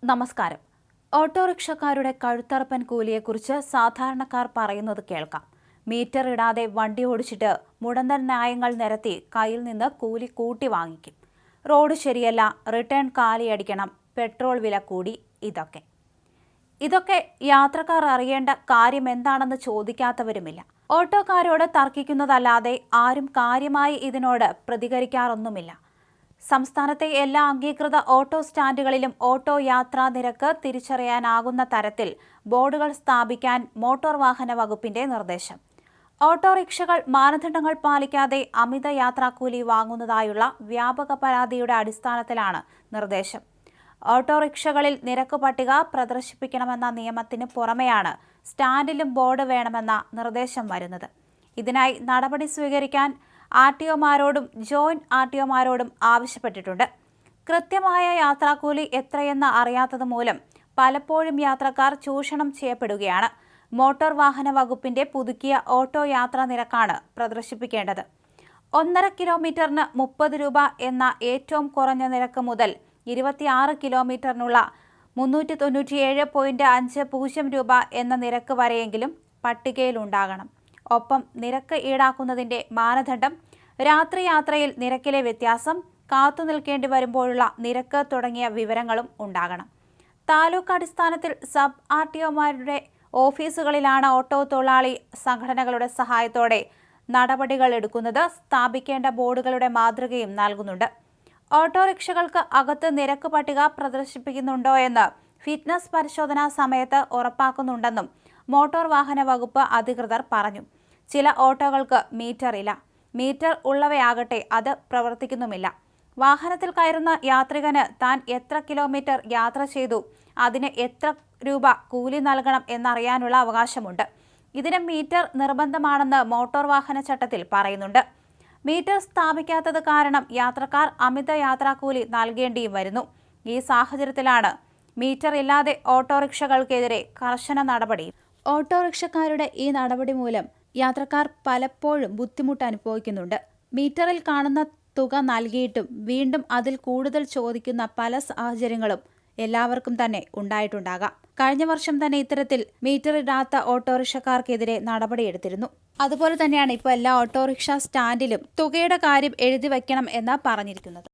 നമസ്കാരം. ഓട്ടോറിക്ഷക്കാരുടെ കഴുത്തറപ്പൻ കൂലിയെക്കുറിച്ച് സാധാരണക്കാർ പറയുന്നത് കേൾക്കാം. മീറ്റർ ഇടാതെ വണ്ടി ഓടിച്ചിട്ട് മുടന്തൻ ന്യായങ്ങൾ നിരത്തി കയ്യിൽ നിന്ന് കൂലി കൂട്ടി വാങ്ങിക്കും. റോഡ് ശരിയല്ല, റിട്ടേൺ കാലിയടിക്കണം, പെട്രോൾ വില കൂടി. ഇതൊക്കെ യാത്രക്കാർ അറിയേണ്ട കാര്യം എന്താണെന്ന് ചോദിക്കാത്തവരുമില്ല. ഓട്ടോക്കാരോട് തർക്കിക്കുന്നതല്ലാതെ ആരും കാര്യമായി ഇതിനോട് പ്രതികരിക്കാറൊന്നുമില്ല. സംസ്ഥാനത്തെ എല്ലാ അംഗീകൃത ഓട്ടോ സ്റ്റാൻഡുകളിലും ഓട്ടോ യാത്രാ നിരക്ക് തിരിച്ചറിയാനാകുന്ന തരത്തിൽ ബോർഡുകൾ സ്ഥാപിക്കാൻ മോട്ടോർ വാഹന വകുപ്പിന്റെ നിർദ്ദേശം. ഓട്ടോറിക്ഷകൾ മാനദണ്ഡങ്ങൾ പാലിക്കാതെ അമിത യാത്രാക്കൂലി വാങ്ങുന്നതായുള്ള വ്യാപക പരാതിയുടെ അടിസ്ഥാനത്തിലാണ് നിർദ്ദേശം. ഓട്ടോറിക്ഷകളിൽ നിരക്ക് പട്ടിക പ്രദർശിപ്പിക്കണമെന്ന നിയമത്തിന് പുറമെയാണ് സ്റ്റാൻഡിലും ബോർഡ് വേണമെന്ന നിർദ്ദേശം വരുന്നത്. ഇതിനായി നടപടി സ്വീകരിക്കാൻ ആർടിഒമാരോടും ജോയിന്റ് ആർടിഒമാരോടും ആവശ്യപ്പെട്ടിട്ടുണ്ട്. കൃത്യമായ യാത്രാക്കൂലി എത്രയെന്ന് അറിയാത്തത് മൂലം പലപ്പോഴും യാത്രക്കാർ ചൂഷണം ചെയ്യപ്പെടുകയാണ്. മോട്ടോർ വാഹന വകുപ്പിന്റെ പുതുക്കിയ ഓട്ടോ യാത്രാ നിരക്കാണ് പ്രദർശിപ്പിക്കേണ്ടത്. 1.5 കിലോമീറ്ററിന് 30 രൂപ എന്ന ഏറ്റവും കുറഞ്ഞ നിരക്ക് മുതൽ 26 കിലോമീറ്ററിനുള്ള 397.50 രൂപ എന്ന നിരക്ക് വരെയെങ്കിലും പട്ടികയിലുണ്ടാകണം. ഒപ്പം നിരക്ക് ഈടാക്കുന്നതിന്റെ മാനദണ്ഡം, രാത്രി യാത്രയിൽ നിരക്കിലെ വ്യത്യാസം, കാത്തുനിൽക്കേണ്ടി വരുമ്പോഴുള്ള നിരക്ക് തുടങ്ങിയ വിവരങ്ങളും ഉണ്ടാകണം. താലൂക്ക് അടിസ്ഥാനത്തിൽ സബ് ആർടിഒമാരുടെ ഓഫീസുകളിലാണ് ഓട്ടോ തൊഴിലാളി സംഘടനകളുടെ സഹായത്തോടെ നടപടികൾ എടുക്കുന്നത്. സ്ഥാപിക്കേണ്ട ബോർഡുകളുടെ മാതൃകയും നൽകുന്നുണ്ട്. ഓട്ടോറിക്ഷകൾക്ക് അകത്ത് നിരക്ക് പട്ടിക പ്രദർശിപ്പിക്കുന്നുണ്ടോ എന്ന് ഫിറ്റ്നസ് പരിശോധനാ സമയത്ത് ഉറപ്പാക്കുന്നുണ്ടെന്നും മോട്ടോർ വാഹന വകുപ്പ് അധികൃതർ പറഞ്ഞു. ചില ഓട്ടോകൾക്ക് മീറ്റർ ഇല്ല. മീറ്റർ ഉള്ളവയാകട്ടെ അത് പ്രവർത്തിക്കുന്നുമില്ല. വാഹനത്തിൽ കയറുന്ന യാത്രികന് താൻ എത്ര കിലോമീറ്റർ യാത്ര ചെയ്തു, അതിന് എത്ര രൂപ കൂലി നൽകണം എന്നറിയാനുള്ള അവകാശമുണ്ട്. ഇതിന് മീറ്റർ നിർബന്ധമാണെന്ന് മോട്ടോർ വാഹന ചട്ടത്തിൽ പറയുന്നുണ്ട്. മീറ്റർ സ്ഥാപിക്കാത്തത് കാരണം യാത്രക്കാർ അമിത യാത്രാക്കൂലി നൽകേണ്ടിയും വരുന്നു. ഈ സാഹചര്യത്തിലാണ് മീറ്റർ ഇല്ലാതെ ഓട്ടോറിക്ഷകൾക്കെതിരെ കർശന നടപടി. ഓട്ടോറിക്ഷക്കാരുടെ ഈ നടപടി മൂലം യാത്രക്കാർ പലപ്പോഴും ബുദ്ധിമുട്ട് അനുഭവിക്കുന്നുണ്ട്. മീറ്ററിൽ കാണുന്ന തുക നൽകിയിട്ടും വീണ്ടും അതിൽ കൂടുതൽ ചോദിക്കുന്ന പല സാഹചര്യങ്ങളും എല്ലാവർക്കും തന്നെ ഉണ്ടായിട്ടുണ്ടാകാം. കഴിഞ്ഞ വർഷം തന്നെ ഇത്തരത്തിൽ മീറ്റർ ഇടാത്ത ഓട്ടോറിക്ഷക്കാർക്കെതിരെ നടപടിയെടുത്തിരുന്നു. അതുപോലെ തന്നെയാണ് ഇപ്പോൾ എല്ലാ ഓട്ടോറിക്ഷ സ്റ്റാൻഡിലും തുകയുടെ കാര്യം എഴുതി വയ്ക്കണം എന്ന് പറഞ്ഞിരിക്കുന്നത്.